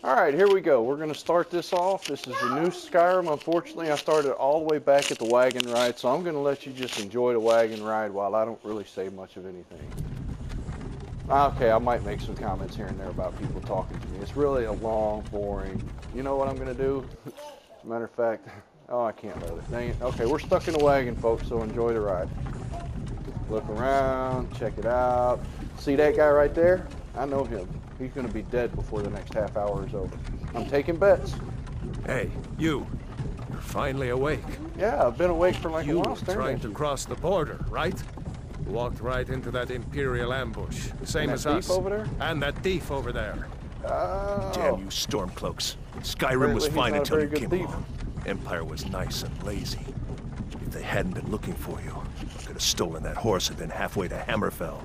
Alright, here we go. We're going to start this off. This is the new Skyrim. Unfortunately, I started all the way back at the wagon ride, so I'm going to let you just enjoy the wagon ride while I don't really say much of anything. Okay, I might make some comments here and there about people talking to me. It's really a long, boring... You know what I'm going to do? As a matter of fact... Oh, I can't load it. Dang it. Okay, we're stuck in the wagon, folks, so enjoy the ride. Look around, check it out. See that guy right there? I know him. He's going to be dead before the next half hour is over. I'm taking bets. Hey, you. You're finally awake. Yeah, I've been awake for like a while. You were trying to cross the border, right? Walked right into that Imperial ambush. Same as us. Over there? And that thief over there. Damn you Stormcloaks. Skyrim was fine until you came along. Empire was nice and lazy. If they hadn't been looking for you, I could have stolen that horse and been halfway to Hammerfell.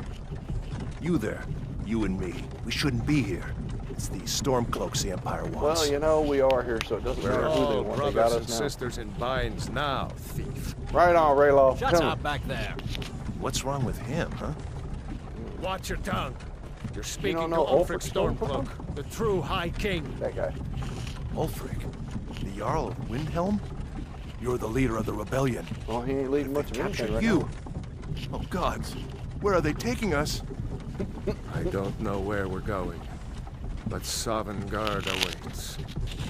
You there, you and me, we shouldn't be here. It's these Stormcloaks the Empire wants. Well, you know, we are here, so it doesn't matter who they want. They got us now. Brothers and sisters in binds now, thief. Right on, Rayloff. Shut up back there. What's wrong with him, huh? Watch your tongue. You're speaking to Ulfric Ulfric Stormcloak, the true High King. That guy. Ulfric? The Jarl of Windhelm? You're the leader of the rebellion. Well, he ain't leading much of anything right you. now. Oh, gods. Where are they taking us? I don't know where we're going, but Sovngarde awaits.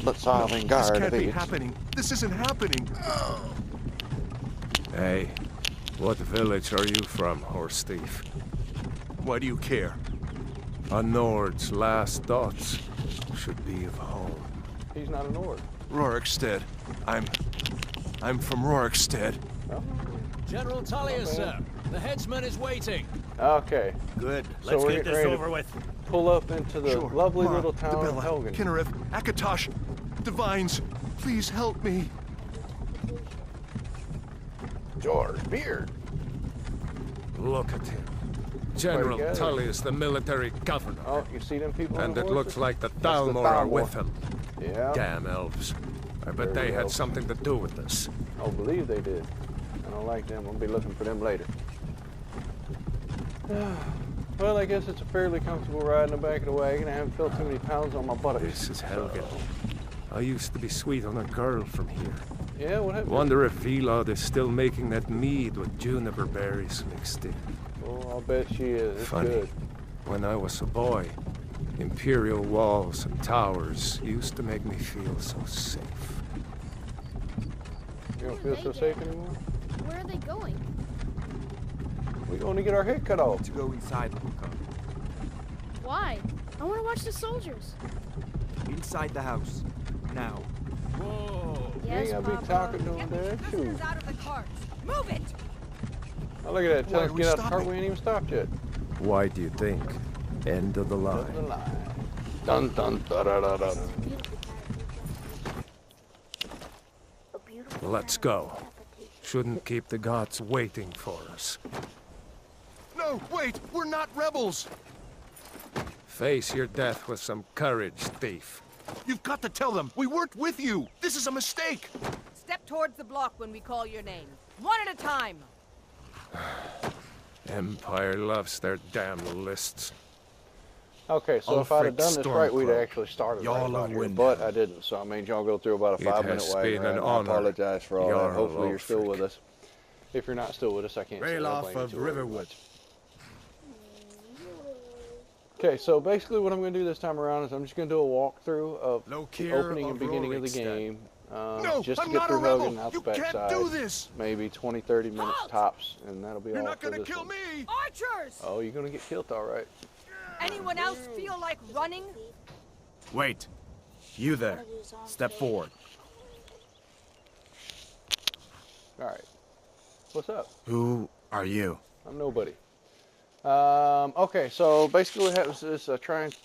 But Sovngarde This can't be happening. This isn't happening. Hey, what village are you from, horse thief? Why do you care? A Nord's last thoughts should be of home. He's not a Nord. Rorikstead. I'm from Rorikstead. Oh. General Talia, sir. The headsman is waiting. Okay. Good. So Let's we're get getting this ready over with. Pull up into the lovely Mara, little town of Dibella, Helgen. Kinnereth, Akatosh, Divines, please help me. George Beard. Look at him. General Tullius, the military governor. Oh, you see them people And on the it horses? looks like the Thalmor are with him. Yeah. Damn elves. I bet they had something to do with this. I believe they did. I don't like them. I'll be looking for them later. Well, I guess it's a fairly comfortable ride in the back of the wagon. I haven't felt too many pounds on my buttocks. This is Helgen. I used to be sweet on a girl from here. Yeah, what happened? Wonder if Vilod is still making that mead with juniper berries mixed in. Oh, I'll bet she is. It's Funny. good. When I was a boy, Imperial walls and towers used to make me feel so safe. You don't feel so safe anymore? Where are they going? We're going to get our head cut off. To go inside, Luca. Why? I want to watch the soldiers. Inside the house. Now. Whoa. Yes, you ain't gotta be talking to him, Dad. Shoot. Out of the carts. Move it. Oh, look at that. Tell Why us are to we get out the cart. stopping? We ain't even stopped yet. Why do you think? End of the End of the line. line. Dun dun da da da da. Let's go. Shouldn't keep the gods waiting for us. No, wait, we're not rebels. Face your death with some courage, thief. You've got to tell them we weren't with you. This is a mistake. Step towards the block when we call your name. One at a time. Empire loves their damn lists. Okay, so if I'd have done this right, we'd Stormcloak, actually started Jarl right of about here, Windhelm. but I didn't, so I made y'all go through about a It 5-minute has wagon been ride. an I honor, apologize for all that. Jarl Hopefully you're still Ulfric. with us. If you're not still with us, I can't say Rayloff of Riverwood. Okay, so basically what I'm going to do this time around is I'm just going to do a walkthrough of the Lokir opening and of beginning of the Rorikstead. game. No, just to I'm get not through a rebel. Helgen out You the can't backside. do this. Maybe 20, 30 minutes tops, and that'll be You're all not for gonna this kill one. me. Archers! Oh, you're going to get killed, all right. Anyone else feel like running? Wait. You there. Step forward. All right. What's up? Who are you? I'm nobody. Okay, so basically what happens is I try and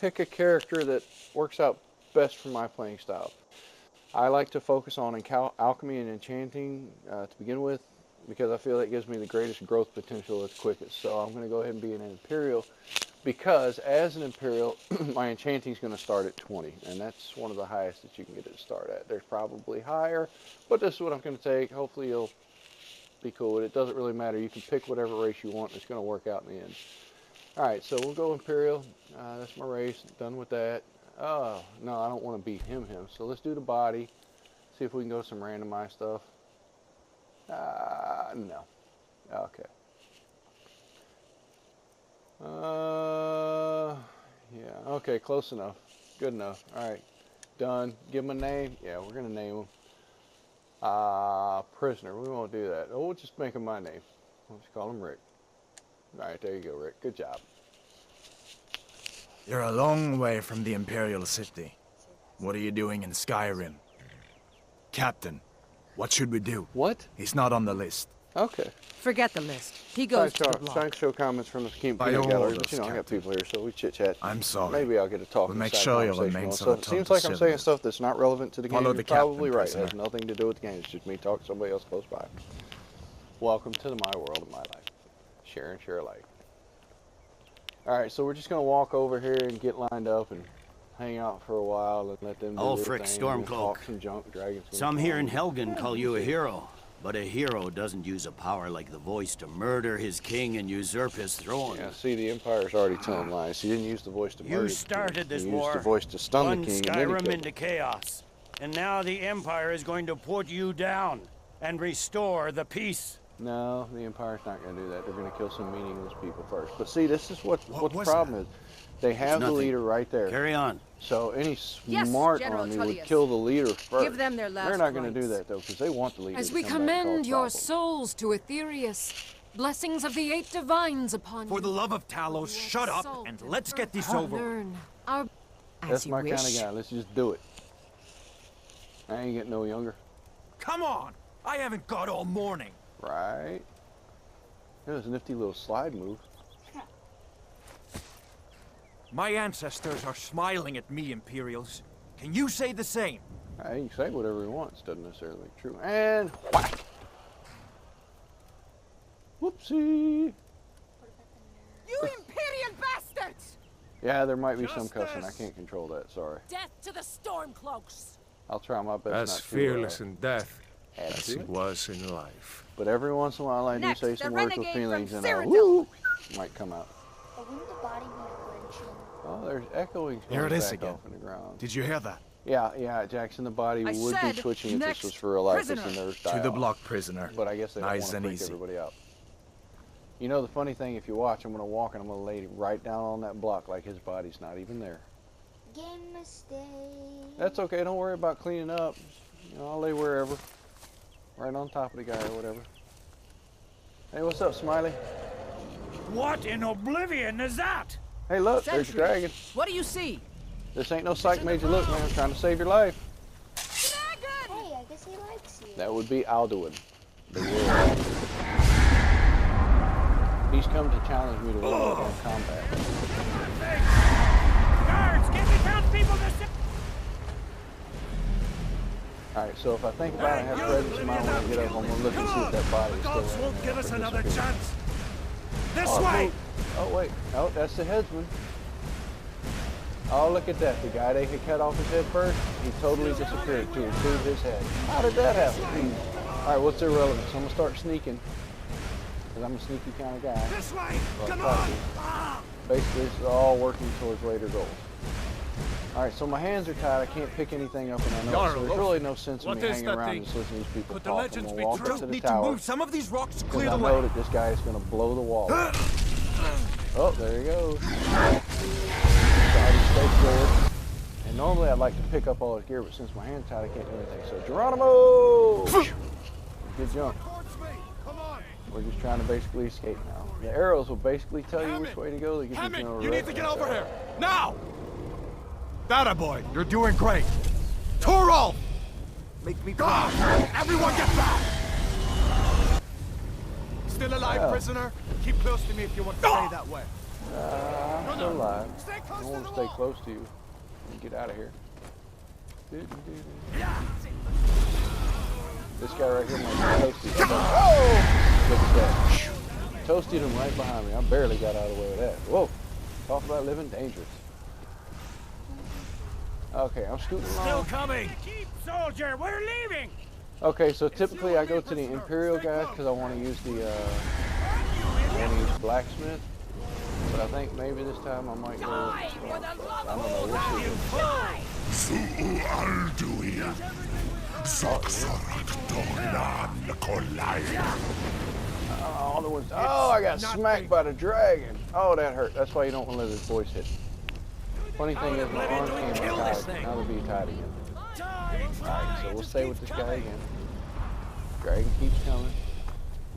pick a character that works out best for my playing style. I like to focus on alchemy and enchanting to begin with because I feel that gives me the greatest growth potential as quickest. So I'm going to go ahead and be an Imperial because as an Imperial, my enchanting is going to start at 20, and that's one of the highest that you can get it to start at. There's probably higher, but this is what I'm going to take. Hopefully you'll be cool with it. It doesn't really matter. You can pick whatever race you want. It's going to work out in the end. All right, so we'll go Imperial. That's my race. Done with that. Oh, no, I don't want to beat him. So let's do the body. See if we can go some randomized stuff. No. Okay. Yeah, okay, close enough. Good enough. Alright, done. Give him a name. Yeah, we're going to name him. Prisoner. We won't do that. Oh, we'll just make him my name. We'll just call him Rick. Alright, there you go, Rick. Good job. You're a long way from the Imperial City. What are you doing in Skyrim? Captain, what should we do? What? He's not on the list. Okay. Forget the list. He goes to the block. Trying to show comments from the King By Peanut all Gallery, orders, but you know, I got Captain. people here, so we chit-chat. I'm sorry. Maybe I'll get a talk. We'll make sure you'll remain so It seems like I'm saying stuff that's not relevant to the game. Follow You're the captain, probably right. It has prisoner. nothing to do with the game. It's just me talking to somebody else close by. Welcome to my world of my life. Share and share alike. Alright, so we're just going to walk over here and get lined up and hang out for a while and let them do their Ulfric thing and Stormcloak. talk some junk. Dragons gonna Some come. here in Helgen call you a hero, but a hero doesn't use a power like the voice to murder his king and usurp his throne. Yeah, see, the Empire's already telling lies. He didn't use the voice to murder You the king. started this He war, used the voice to stun spun the king, and then he Skyrim killed him. into chaos, and now the Empire is going to put you down and restore the peace. No, the Empire's not going to do that. They're going to kill some meaningless people first. But see, this is what the was problem is. They have the nothing. leader right there. Carry on. So any Yes, smart General army would Tullius. kill the leader first. Give them their last They're not going to do rites. that, though, because they want the leader As to we come back and commend cause your problems. souls to Aetherius, blessings of the eight divines upon For you. the love of Talos, shut up and let's get this over with. Learn our... That's my kind of guy. Let's just do it. I ain't getting no younger. Come on! I haven't got all morning. Right? There's a nifty little slide move. My ancestors are smiling at me, Imperials. Can you say the same? He can say whatever he wants. Doesn't necessarily be true. And whack! Whoopsie! You Imperial bastards! Yeah, there might be some cussing. I can't control that. Sorry. Death to the Stormcloaks! I'll try my best As not to. fearless in death add as to he it. was in life. But every once in a while I Next, do say the some words with renegade feelings from and Cyrodiil. woo might come out. But wouldn't the body be wrenching? Oh, there's echoing Here it back is again. off in the ground. Did you hear that? Yeah, Jackson, the body I would be said twitching if this next was for real life. prisoner. It's the nerves To die the off. block, prisoner. But I guess they don't want Nice to and freak easy. everybody out. You know, the funny thing, if you watch, I'm going to walk and I'm going to lay right down on that block like his body's not even there. Game mistake. That's okay. Don't worry about cleaning up. You know, I'll lay wherever. Right on top of the guy or whatever. Hey, what's up, Smiley? What in oblivion is that? Hey, look, there's your dragon. What do you see? This ain't no psych major look, man. I'm trying to save your life. Hey, I guess he likes you. That would be Alduin. The world. He's come to challenge me to one-on-one combat. Guards, get the townspeople to sit. Alright, so if I think about it, I have presence in mind when I get up, I'm gonna look and see if that body is still Gods there. won't give us another Disappear. chance. This Oh, way. wait. Oh, wait. Oh, that's the headsman. Oh, look at that. The guy they had cut off his head first, he totally disappeared to include his head. How did that happen? Alright, what's their relevance? I'm gonna start sneaking. Because I'm a sneaky kind of guy. This way. Well, Come try on. to. Ah. Basically, this is all working towards later goals. Alright, so my hands are tied. I can't pick anything up, and I know Jarl, so there's really no sense in what me is hanging that around thing? and just listening to these people Could the talk. I'm legends gonna be walk true? up to the Need to tower. move some of these rocks to Because clear I the know way. that this guy is going to blow the wall up. Oh, there he goes. Starting stake there. And normally I'd like to pick up all his gear, but since my hand's tied, I can't do anything. So, Geronimo! Good jump. We're just trying to basically escape now. The arrows will basically tell you which way to go. They give you general You need to get directions. over here. Now! That boy, you're doing great. Torolf! Make me God! Everyone get back! Still alive, Yeah. prisoner? Keep close to me if you want to stay that way. I'm still alive. I want to stay close to you and get out of here. This guy right here might be toasty. Oh! Look at that. Toasted him right behind me. I barely got out of the way with that. Whoa. Talk about living dangerous. Okay, I'm scooting Still along. coming. Keep, soldier. We're leaving. Okay, so typically I go to the Imperial guys because I want to use the blacksmith. But I think maybe this time I might go. I don't know. Oh, the ones. Oh, I got smacked by the dragon. Oh, that hurt. That's why you don't want to let his voice hit. Funny thing is, my arm came tied. Now they'll be tied again. Alright, so we'll stay with this guy again. Dragon keeps coming.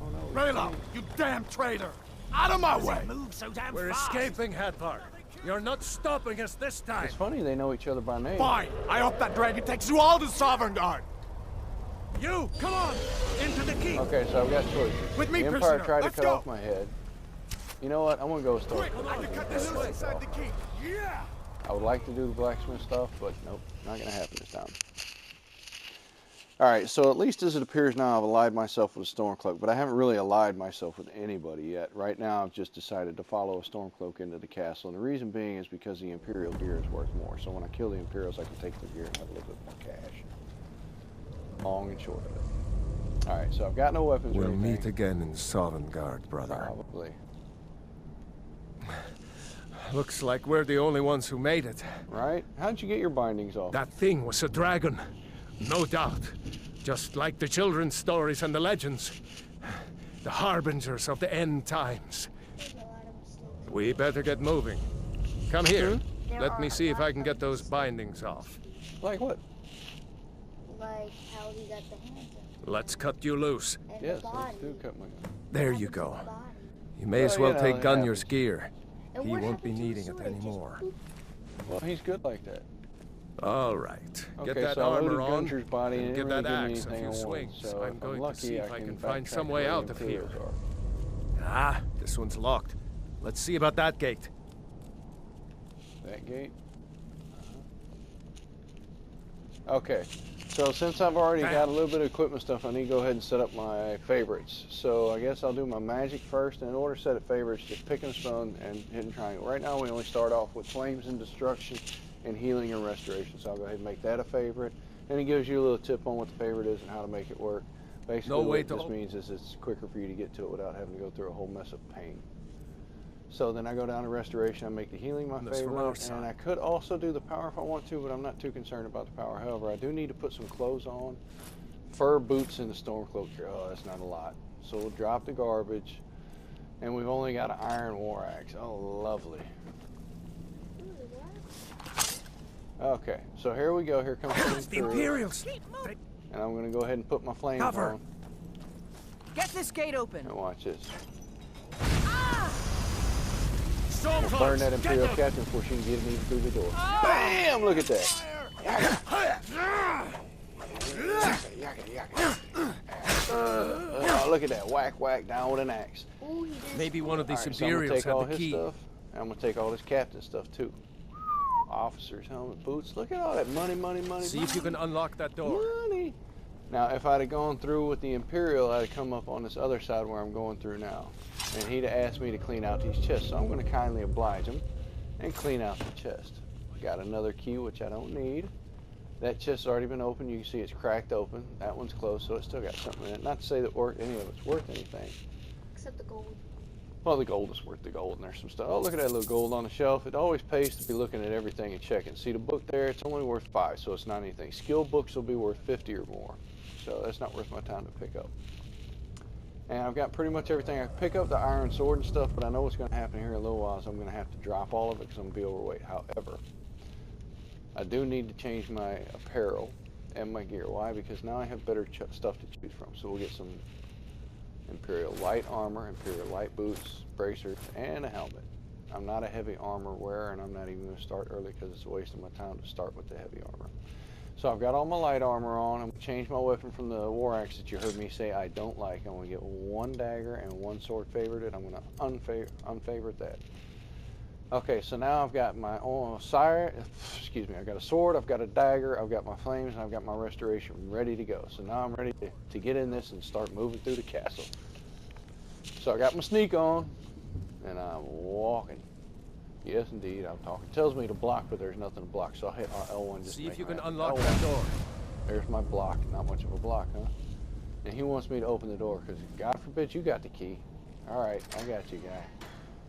Oh no. Raylo, you damn traitor! Out of my way! We're escaping, Hadvar. You're not stopping us this time. It's funny they know each other by name. Fine. I hope that dragon takes you all to Sovereign Guard. You, come on, into the keep. Okay, so I've got choices. With me, the Empire prisoner. tried to Let's cut go. off my head. You know what? I'm gonna go start. I can cut this loose inside the keep. Yeah. I would like to do the blacksmith stuff, but nope, not gonna happen this time. Alright, so at least as it appears now, I've allied myself with a Stormcloak, but I haven't really allied myself with anybody yet. Right now, I've just decided to follow a Stormcloak into the castle, and the reason being is because the Imperial gear is worth more. So when I kill the Imperials, I can take their gear and have a little bit more cash. Long and short of it. Alright, so I've got no weapons or We'll anything. meet again in Sovngarde, brother. Probably. Looks like we're the only ones who made it. Right? How'd you get your bindings off? That thing was a dragon. No doubt. Just like the children's stories and the legends. The harbingers of the end times. We better get moving. Come here. Let me see if I can get those bindings off. Like what? Like how he got the hands up. Let's cut you loose. And Yes, the let's body. do cut my... There you go. The body. You may as well take it Gunnar's happens. gear. And He what won't be happened to needing the it sword? Just anymore. poof. Well, he's good like that. All right. Okay, Get that so I armor loaded on Gunter's body and and it give didn't that really give me axe a anything few I wanted. swings. So I'm if going lucky, to see if I can find backtrack some to way where the out of here. Imperials are. Ah, this one's locked. Let's see about that gate. That gate? Okay, so since I've already got a little bit of equipment stuff, I need to go ahead and set up my favorites. So I guess I'll do my magic first, and in order to set up favorites, just picking a stone and hitting triangle. Right now we only start off with flames and destruction and healing and restoration. So I'll go ahead and make that a favorite. And it gives you a little tip on what the favorite is and how to make it work. Basically what this means is it's quicker for you to get to it without having to go through a whole mess of pain. So then I go down to restoration, I make the healing my favorite, and I could also do the power if I want to, but I'm not too concerned about the power. However, I do need to put some clothes on. Fur boots and the Stormcloak here. Oh, that's not a lot. So we'll drop the garbage, and we've only got an iron war axe. Oh, lovely. Okay, so here we go. Here comes The Imperials! And I'm going to go ahead and put my flames on. Get this gate open. And watch this. We'll burn that Imperial captain before she can get me through the door. Bam! Look at that. Look at that. Whack, whack, down with an axe. Ooh, he did. Maybe one of these All right, so I'm going to Imperials take all had the his key. stuff. And I'm going to take all this captain stuff too. Officers, helmet, boots. Look at all that money, money, money. See if you can unlock that door. Money. Now, if I'd have gone through with the Imperial, I'd have come up on this other side where I'm going through now. And he'd have asked me to clean out these chests. So I'm going to kindly oblige him and clean out the chest. Got another key, which I don't need. That chest's already been opened. You can see it's cracked open. That one's closed, so it's still got something in it. Not to say that any of it's worth anything. Except the gold. Well, the gold is worth the gold, and there's some stuff. Oh, look at that little gold on the shelf. It always pays to be looking at everything and checking. See the book there? It's only worth 5, so it's not anything. Skill books will be worth 50 or more, so that's not worth my time to pick up. And I've got pretty much everything. I can pick up the iron sword and stuff, but I know what's going to happen here in a little while, so I'm going to have to drop all of it because I'm going to be overweight. However, I do need to change my apparel and my gear. Why? Because now I have better stuff to choose from. So we'll get some Imperial light armor, Imperial light boots, bracers, and a helmet. I'm not a heavy armor wearer, and I'm not even going to start early because it's a waste of my time to start with the heavy armor. So I've got all my light armor on. I'm going to change my weapon from the war axe that you heard me say I don't like. I'm going to get one dagger and one sword favorited. I'm going to unfavorite that. Okay, so now I've got my I've got a sword, I've got a dagger, I've got my flames, and I've got my restoration ready to go. So now I'm ready to get in this and start moving through the castle. So I got my sneak on, and I'm walking. Yes, indeed, I'm talking. It tells me to block, but there's nothing to block, so I'll hit L1 just to See if make you my can action. unlock L1. that door. There's my block. Not much of a block, huh? And he wants me to open the door, because God forbid you got the key. All right, I got you, guy.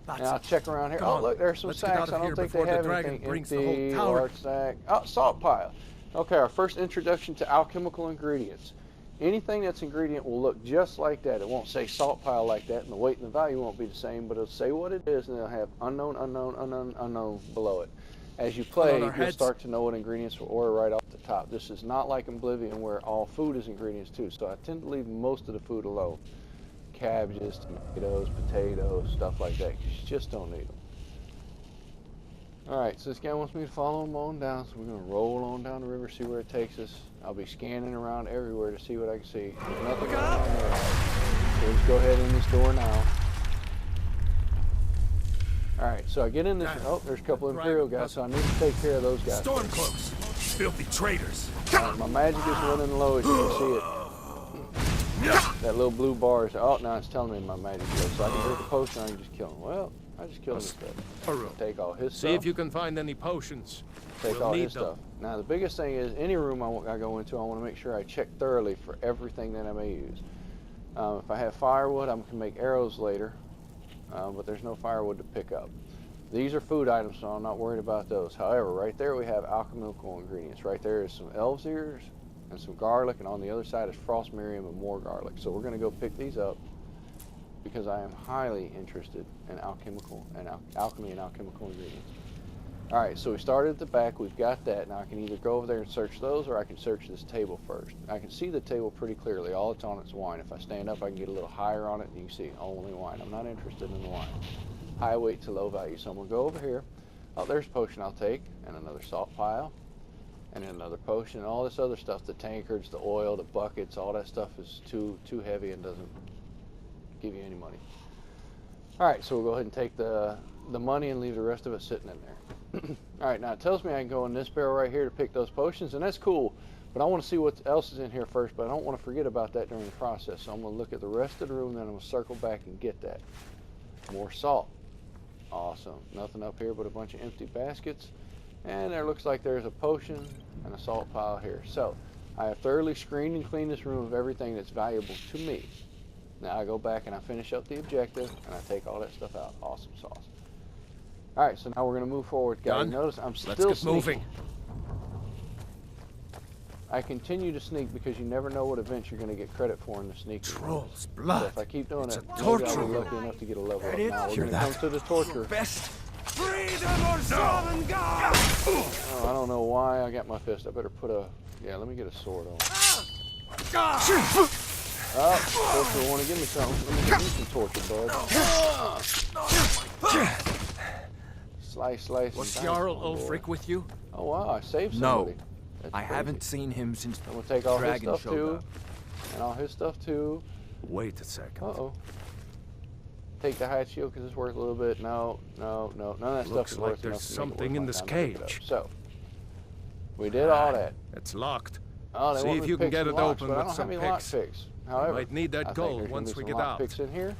And I'll check around here. Oh, look, there's some sacks. I don't think they have anything empty. Large sack. Oh, salt pile. Okay, our first introduction to alchemical ingredients. Anything that's ingredient will look just like that. It won't say salt pile like that, and the weight and the value won't be the same, but it'll say what it is, and it'll have unknown, unknown, unknown, unknown below it. As you play, you'll start to know what ingredients will order right off the top. This is not like Oblivion where all food is ingredients too, so I tend to leave most of the food alone. Cabbages, tomatoes, potatoes, stuff like that, because you just don't need them. Alright, so this guy wants me to follow him on down, so we're going to roll on down the river, see where it takes us. I'll be scanning around everywhere to see what I can see. There's nothing going on there. So let's go ahead in this door now. Alright, so I get in this. Oh, there's a couple of Imperial guys, so I need to take care of those guys. Stormcloaks! Filthy traitors! My magic is running low, as you can see it. That little blue bar is. Oh, now it's telling me my magic is low, so I can drink a potion and I can just kill him. Well, I just killed him instead. Take all his stuff. See if you can find any potions. Take all his stuff. Now, the biggest thing is, any room I go into, I want to make sure I check thoroughly for everything that I may use. If I have firewood, I can make arrows later. But there's no firewood to pick up. These are food items, so I'm not worried about those. However, right there we have alchemical ingredients. Right there is some elf's ears and some garlic, and on the other side is frost miriam and more garlic. So we're going to go pick these up because I am highly interested in alchemy and alchemical ingredients. All right, so we started at the back. We've got that. Now I can either go over there and search those, or I can search this table first. I can see the table pretty clearly. All it's on is wine. If I stand up, I can get a little higher on it, and you can see only wine. I'm not interested in the wine. High weight to low value. So I'm going to go over here. Oh, there's a potion I'll take, and another salt pile, and then another potion, and all this other stuff, the tankards, the oil, the buckets, all that stuff is too heavy and doesn't give you any money. All right, so we'll go ahead and take the money and leave the rest of it sitting in there. All right, now it tells me I can go in this barrel right here to pick those potions, and that's cool, but I want to see what else is in here first, but I don't want to forget about that during the process, so I'm going to look at the rest of the room, then I'm going to circle back and get that. More salt. Awesome. Nothing up here but a bunch of empty baskets, and there looks like there's a potion and a salt pile here. So I have thoroughly screened and cleaned this room of everything that's valuable to me. Now I go back and I finish up the objective, and I take all that stuff out. Awesome sauce. All right, so now we're going to move forward, guys. Notice I'm still sneaking. I continue to sneak because you never know what events you're going to get credit for in the sneak. Troll's blood. So if I keep doing it's that, maybe I'll be lucky enough to get a level up. Now we're going to come to the torture. Best. Freedom or Southern God! Oh, I don't know why I got my fist. I better put a. Yeah, let me get a sword on. Oh, torture want to give me something. Let me give you some torture, bud. Slice, slice. Was Jarl Ulfric with you? Oh wow, I saved somebody. No, I haven't seen him since I'm gonna take all his stuff too, and all his stuff too. Wait a second. Uh-oh. Take the hide shield because it's worth a little bit. No, none of that stuff is worth enough. Looks like there's something in this cage. So we did all that. It's locked. Oh, see if you can get it open with some picks. However, you might need that gold once we get out. Picks in here.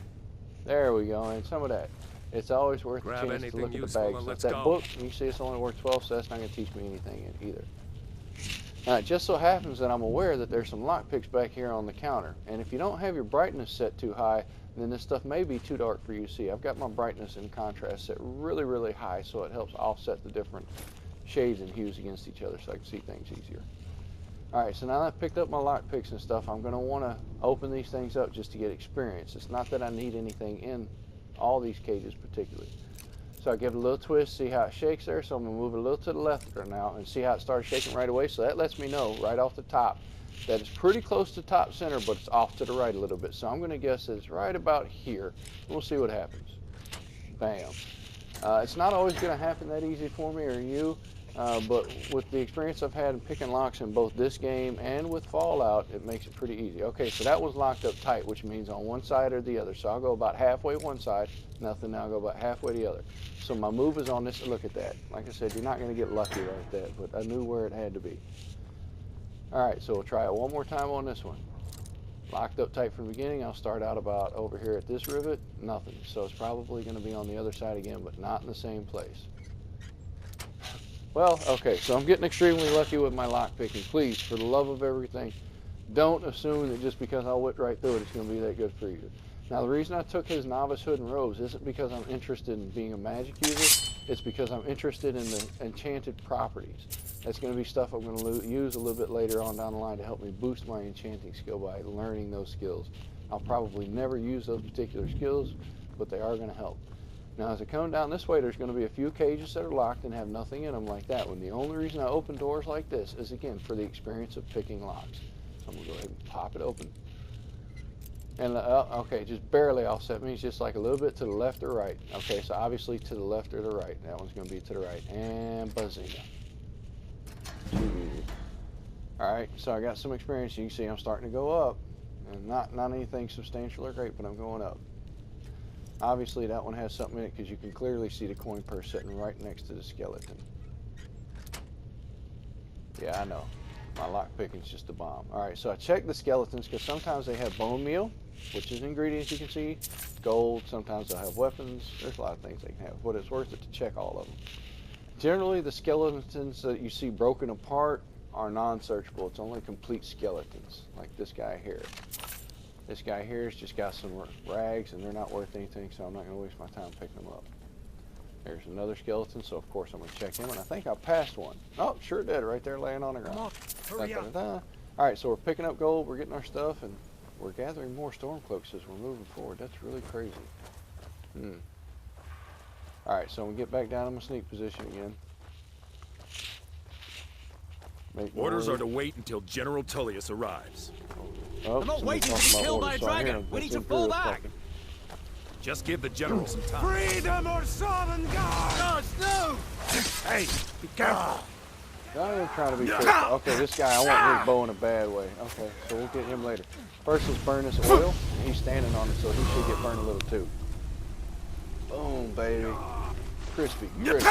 There we go, and some of that. It's always worth a chance to look at the bags. That book, you see it's only worth 12, so that's not going to teach me anything either. Now, it just so happens that I'm aware that there's some lockpicks back here on the counter. And if you don't have your brightness set too high, then this stuff may be too dark for you to see. I've got my brightness and contrast set really, really high, so it helps offset the different shades and hues against each other so I can see things easier. All right, so now that I've picked up my lockpicks and stuff, I'm going to want to open these things up just to get experience. It's not that I need anything in all these cages particularly. So I give it a little twist, see how it shakes there. So I'm going to move it a little to the left there now and see how it started shaking right away. So that lets me know right off the top that it's pretty close to top center, but it's off to the right a little bit. So I'm going to guess it's right about here. We'll see what happens. Bam. It's not always going to happen that easy for me or you. But with the experience I've had in picking locks in both this game and with Fallout, it makes it pretty easy. Okay, so that was locked up tight, which means on one side or the other. So I'll go about halfway one side, nothing, now I'll go about halfway the other. So my move is on this, look at that. Like I said, you're not going to get lucky like that, but I knew where it had to be. All right, so we'll try it one more time on this one. Locked up tight from the beginning, I'll start out about over here at this rivet, nothing. So it's probably going to be on the other side again, but not in the same place. Well, okay, so I'm getting extremely lucky with my lock picking. Please, for the love of everything, don't assume that just because I whipped right through it, it's going to be that good for you. Now, the reason I took his novice hood and robes isn't because I'm interested in being a magic user. It's because I'm interested in the enchanted properties. That's going to be stuff I'm going to use a little bit later on down the line to help me boost my enchanting skill by learning those skills. I'll probably never use those particular skills, but they are going to help. Now, as I come down this way, there's going to be a few cages that are locked and have nothing in them like that one. The only reason I open doors like this is, again, for the experience of picking locks. So I'm going to go ahead and pop it open. And, okay, just barely offset means just like a little bit to the left or right. Okay, so obviously to the left or the right. That one's going to be to the right. And bazinga. Alright, so I got some experience. You can see I'm starting to go up. And not anything substantial or great, but I'm going up. Obviously that one has something in it because you can clearly see the coin purse sitting right next to the skeleton. Yeah, I know. My lock picking's just a bomb. Alright, so I checked the skeletons because sometimes they have bone meal, which is ingredients you can see, gold, sometimes they'll have weapons. There's a lot of things they can have, but it's worth it to check all of them. Generally, the skeletons that you see broken apart are non-searchable. It's only complete skeletons, like this guy here. This guy here has just got some rags, and they're not worth anything, so I'm not going to waste my time picking them up. There's another skeleton, so of course I'm going to check him, and I think I passed one. Oh, sure did, right there laying on the ground. Hurry up. Alright, so we're picking up gold, we're getting our stuff, and we're gathering more stormcloaks as we're moving forward. That's really crazy. Alright, so I'm going to get back down in my sneak position again. Orders are to wait until General Tullius arrives. Oh, I'm not waiting to be killed by a dragon. We need to fall back. Just give the general some time. Freedom or Sodom God! No! Hey, be careful. I am trying to be careful. Okay, this guy, I want his bow in a bad way. Okay, so we'll get him later. First, let's burn this oil, and he's standing on it, so he should get burned a little too. Boom, baby. Crispy, crispy.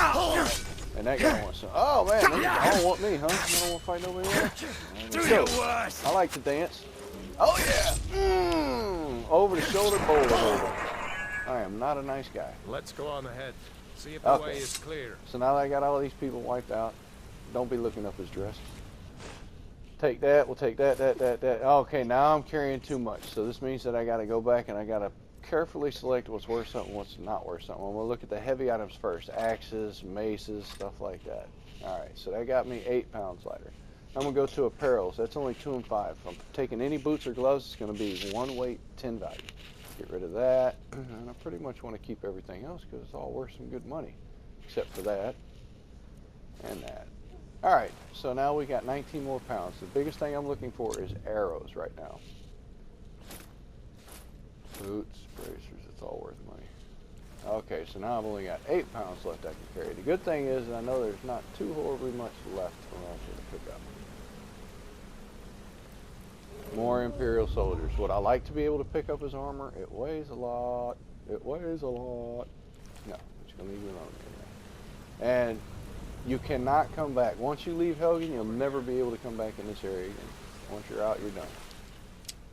And that guy wants some. Oh, man, you don't want me, huh? You don't want to fight nobody else? Do your worst. I like to dance. Oh, yeah. Over the shoulder boulder holder. I am not a nice guy. Let's go on ahead. See if the way is clear. So now that I got all these people wiped out, don't be looking up his dress. Take that. We'll take that. Okay, now I'm carrying too much. So this means that I got to go back and I got to carefully select what's worth something, what's not worth something. We'll look at the heavy items first. Axes, maces, stuff like that. All right, so that got me 8 pounds lighter. I'm going to go to apparels. That's only 2 and 5. If I'm taking any boots or gloves, it's going to be 1 weight, 10 value. Get rid of that. And I pretty much want to keep everything else because it's all worth some good money. Except for that and that. All right, so now we got 19 more pounds. The biggest thing I'm looking for is arrows right now. Boots, bracers, it's all worth money. Okay, so now I've only got 8 pounds left I can carry. The good thing is I know there's not too horribly much left around here to pick up. More Imperial soldiers. What I like to be able to pick up is armor. It weighs a lot. It weighs a lot. No, I'm just going to leave it alone here. And you cannot come back. Once you leave Helgen, you'll never be able to come back in this area again. Once you're out, you're done.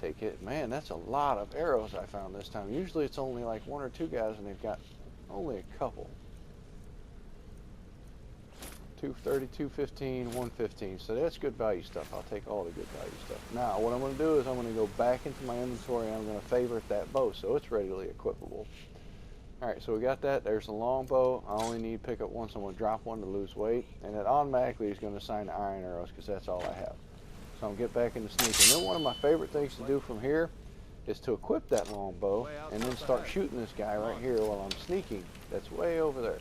Take it. Man, that's a lot of arrows I found this time. Usually it's only like 1 or 2 guys, and they've got only a couple. 230, 215, 115. So that's good value stuff. I'll take all the good value stuff. Now, what I'm going to do is I'm going to go back into my inventory, and I'm going to favorite that bow, so it's readily equipable. Alright, so we got that. There's the longbow. I only need to pick up one, so I'm going to drop one to lose weight. And it automatically is going to assign the iron arrows, because that's all I have. So I'm going to get back into sneaking. Then one of my favorite things to do from here is to equip that longbow and then start shooting this guy right here while I'm sneaking. That's way over there.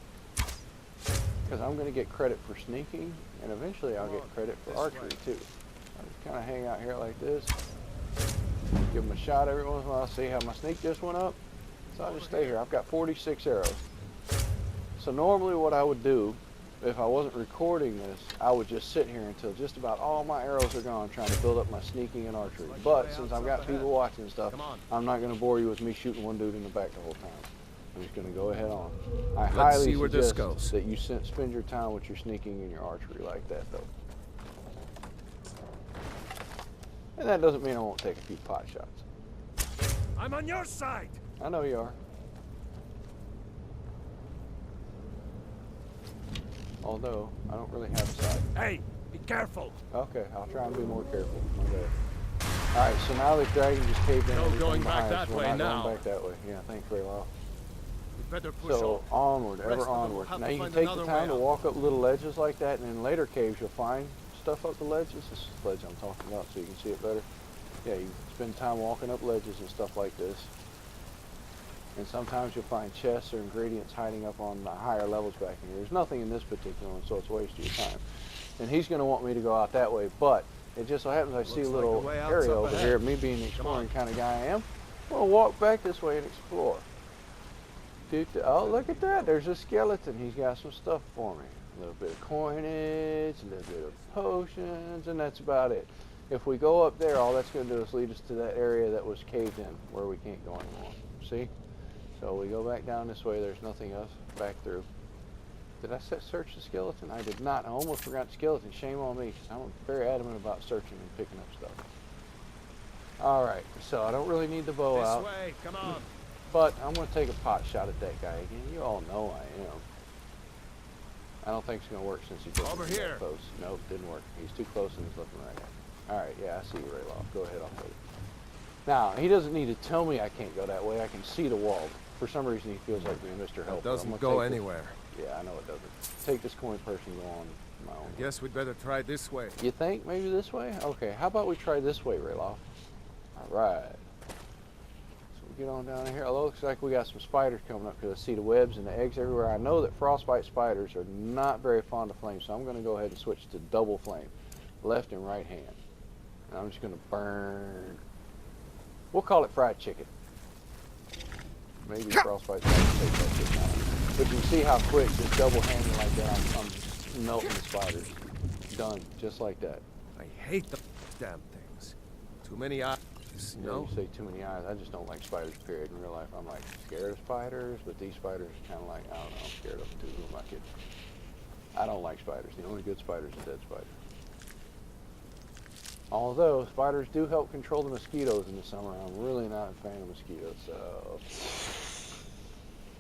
Because I'm going to get credit for sneaking, and eventually I'll get credit for archery too. I just kind of hang out here like this, give them a shot every once in a while, see how my sneak just went up. So I'll just stay here. I've got 46 arrows. So normally what I would do, if I wasn't recording this, I would just sit here until just about all my arrows are gone trying to build up my sneaking and archery. But since I've got people watching and stuff, I'm not going to bore you with me shooting one dude in the back the whole time. I'm just going to go ahead on. I highly suggest that you spend your time with your sneaking and your archery like that, though. And that doesn't mean I won't take a few pot shots. I'm on your side. I know you are. Although, I don't really have a side. Hey, be careful. Okay, I'll try and be more careful. My bad. Alright, so now the dragon just caved in. No everything going back behind us. that We're way not now. going back that way. Yeah, thanks, Rayloff. We better push So on. onward, Rest ever of them will onward. have Now to you can find take the another time way to up. walk up little ledges like that, and in later caves you'll find stuff up the ledges. This is the ledge I'm talking about, so you can see it better. Yeah, you spend time walking up ledges and stuff like this. And sometimes you'll find chests or ingredients hiding up on the higher levels back in here. There's nothing in this particular one, so it's a waste of your time. And he's going to want me to go out that way, but it just so happens I see a like little the way out's area up over ahead. here. Me being the exploring kind of guy I am, I'm going to walk back this way and explore. Oh, look at that. There's a skeleton. He's got some stuff for me. A little bit of coinage, a little bit of potions, and that's about it. If we go up there, all that's going to do is lead us to that area that was caved in, where we can't go anymore. See? So we go back down this way. There's nothing else back through. Did I search the skeleton? I did not. I almost forgot the skeleton. Shame on me, because I'm very adamant about searching and picking up stuff. Alright, so I don't really need the bow out. This way, come on. But I'm going to take a pot shot at that guy again. You all know I am. I don't think it's going to work since he's Over looking here. that close. Nope, didn't work. He's too close and he's looking right at me. Alright, yeah, I see you, Rayloff. Go ahead, I'll take it. Now, he doesn't need to tell me I can't go that way. I can see the wall. For some reason, he feels like being Mr. Helper. It doesn't go anywhere. Yeah, I know it doesn't. Take this coin purse and go on my own. Guess we'd better try this way. You think maybe this way? Okay, how about we try this way, Rayloff? Alright. So we get on down here. It looks like we got some spiders coming up because I see the webs and the eggs everywhere. I know that frostbite spiders are not very fond of flame, so I'm going to go ahead and switch to double flame. Left and right hand. And I'm just going to burn. We'll call it fried chicken. Maybe frostbite spiders take that shit down. But you can see how quick, just double handing like that, I'm melting the spiders. Done, just like that. I hate the damn things. Too many eyes. No. You say too many eyes. I just don't like spiders, period. In real life, I'm like scared of spiders, but these spiders kind of like, I don't know, I'm scared of them too. Who am I kidding? I don't like spiders. The only good spider is a dead spider. Although, spiders do help control the mosquitoes in the summer. I'm really not a fan of mosquitoes, so...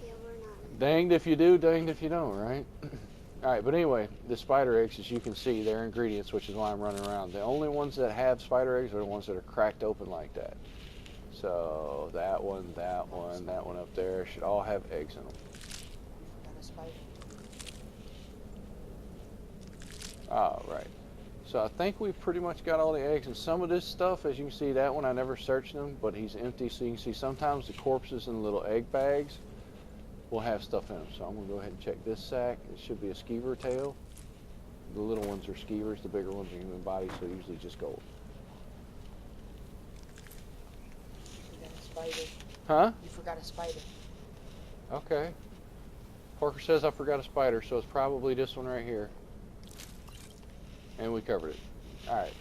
Yeah, we're not. Danged if you do, danged if you don't, right? Alright, but anyway, the spider eggs, as you can see, they're ingredients, which is why I'm running around. The only ones that have spider eggs are the ones that are cracked open like that. So, that one up there should all have eggs in them. Got a spider. Alright. So I think we've pretty much got all the eggs, and some of this stuff, as you can see, that one I never searched them, but he's empty, so you can see sometimes the corpses in little egg bags will have stuff in them. So I'm going to go ahead and check this sack. It should be a skeever tail. The little ones are skeevers, the bigger ones are human bodies, so usually just gold. You got a spider. Huh? You forgot a spider. Okay. Parker says I forgot a spider, so it's probably this one right here. And we covered it. Alright.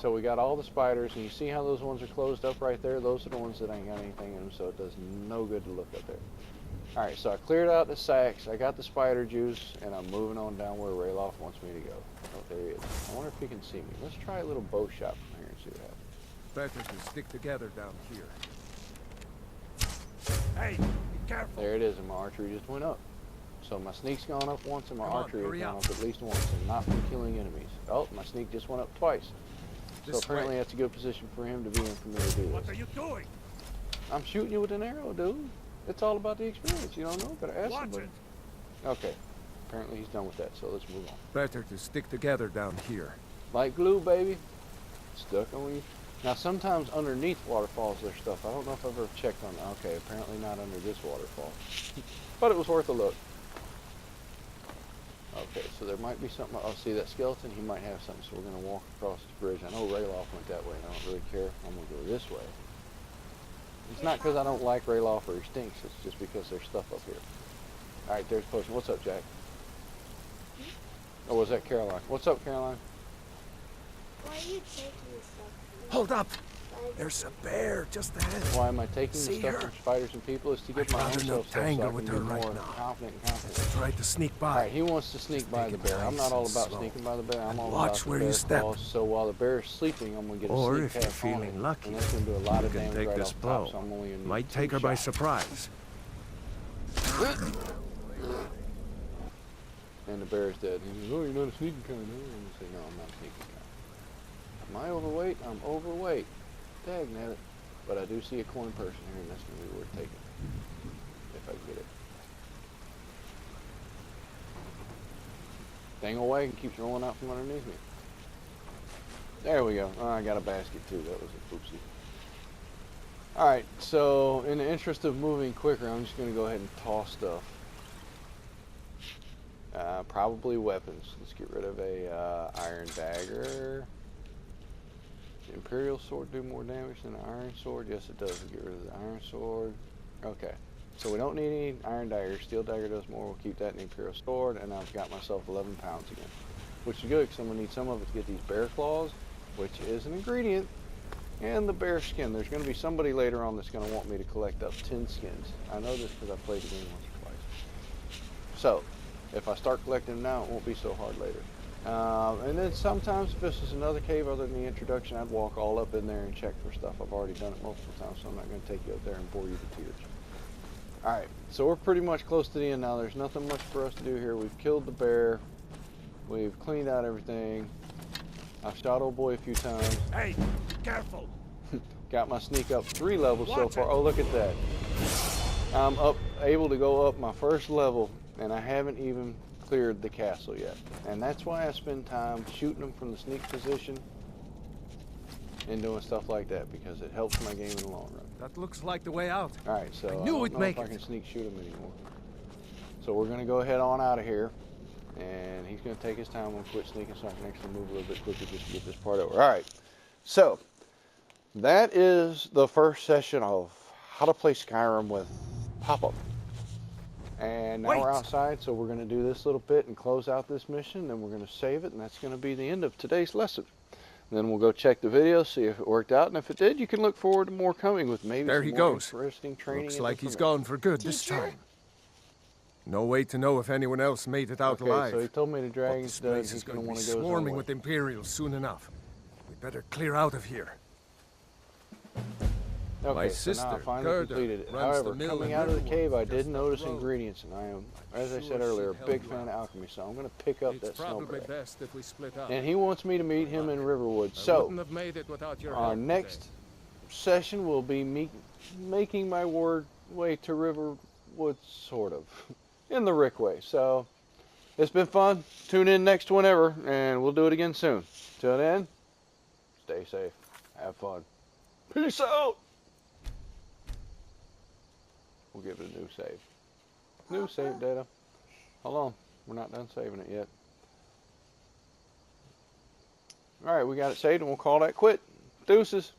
So we got all the spiders, and you see how those ones are closed up right there? Those are the ones that ain't got anything in them, so it does no good to look up there. Alright, so I cleared out the sacks, I got the spider juice, and I'm moving on down where Rayloff wants me to go. Oh, there he is. I wonder if he can see me. Let's try a little bow shot from here and see what happens. Better to stick together down here. Hey, be careful. There it is, and my archery just went up. So my sneak's gone up once, and my archery has gone up at least once, and not from killing enemies. Oh, my sneak just went up twice. So apparently that's a good position for him to be in for me to do this. What are you doing? I'm shooting you with an arrow, dude. It's all about the experience. You don't know? Better ask somebody. Okay. Apparently he's done with that, so let's move on. Better to stick together down here. Like glue, baby. Stuck on you. Now, sometimes underneath waterfalls there's stuff. I don't know if I've ever checked on that. Okay, apparently not under this waterfall. But it was worth a look. Okay, so there might be something. Oh, see that skeleton? He might have something, so we're going to walk across the bridge. I know Rayloff went that way, and I don't really care. I'm going to go this way. It's not because I don't like Rayloff or he stinks. It's just because there's stuff up here. All right, there's potion. What's up, Jack? Oh, was that Caroline? What's up, Caroline? Why are you taking this stuff? Hold up! There's a bear just ahead. Why am I taking the See stuff her? from spiders and people? Is to get my own I'd rather self not stuff so I tangle can with be her more right now. confident and confident. Tried to sneak All by. right, he wants to sneak by the take it bear. I'm nice not all and about slow. sneaking by the bear. I'm all Watch about the where bear you step. claws. So while the bear is sleeping, I'm going to get a Or sneak if you're attack on feeling him. lucky, And that's going to do a lot you of can damage take right this off the blow. top, so I'm only going to Might take her by surprise. And the bear's dead. He says, oh, you're not a sneaking kind, huh? And I say, no, I'm not a sneaking kind. Am I overweight? I'm overweight. Dagnabbit. But I do see a coin person here, and that's going to be worth taking. If I can get it. Dang old wagon keeps rolling out from underneath me. There we go. Oh, I got a basket too. That was a oopsie. Alright, so in the interest of moving quicker, I'm just going to go ahead and toss stuff. Probably weapons. Let's get rid of a iron dagger. Does the Imperial sword do more damage than an iron sword? Yes, it does. We'll get rid of the iron sword. Okay. So we don't need any iron dagger. Steel dagger does more. We'll keep that in the Imperial sword. And I've got myself 11 pounds again. Which is good because I'm going to need some of it to get these bear claws, which is an ingredient. And the bear skin. There's going to be somebody later on that's going to want me to collect up 10 skins. I know this because I played the game once or twice. So, if I start collecting them now, it won't be so hard later. And then sometimes, if this is another cave other than the introduction, I'd walk all up in there and check for stuff. I've already done it multiple times, so I'm not going to take you up there and bore you to tears. Alright, so we're pretty much close to the end now. There's nothing much for us to do here. We've killed the bear. We've cleaned out everything. I've shot old boy a few times. Hey, careful! Got my sneak up 3 levels so far. Oh, look at that. I'm able to go up my first level, and I haven't even cleared the castle yet. And that's why I spend time shooting them from the sneak position and doing stuff like that, because it helps my game in the long run. That looks like the way out. Alright, so I knew we'd make it. I don't know if I can sneak shoot him anymore. So we're going to go ahead on out of here. And he's going to take his time. We'll quit sneaking so I can actually move a little bit quicker just to get this part over. Alright, so that is the first session of how to play Skyrim with pop-up. And now we're outside, so we're going to do this little bit and close out this mission. Then we're going to save it, and that's going to be the end of today's lesson. Then we'll go check the video, see if it worked out, and if it did, you can look forward to more coming with maybe there some he more goes. Interesting training. Looks like he's gone for good this time. No way to know if anyone else made it out alive. So he told me to drag this place is going to be swarming with Imperials soon enough. We better clear out of here. Okay, My so sister, now I finally completed it. However, coming out of the cave, I did notice ingredients, and I am, as I said earlier, a big fan of alchemy, so I'm going to pick up that snowbread. Best if we split up. And he wants me to meet him in Riverwood, so our next session will be making my way to Riverwood, sort of, in the Rick way. So, it's been fun. Tune in next whenever, and we'll do it again soon. Till then, stay safe. Have fun. Peace out! We'll give it a new save. New save data. Hold on. We're not done saving it yet. Alright, we got it saved and we'll call that quit. Deuces.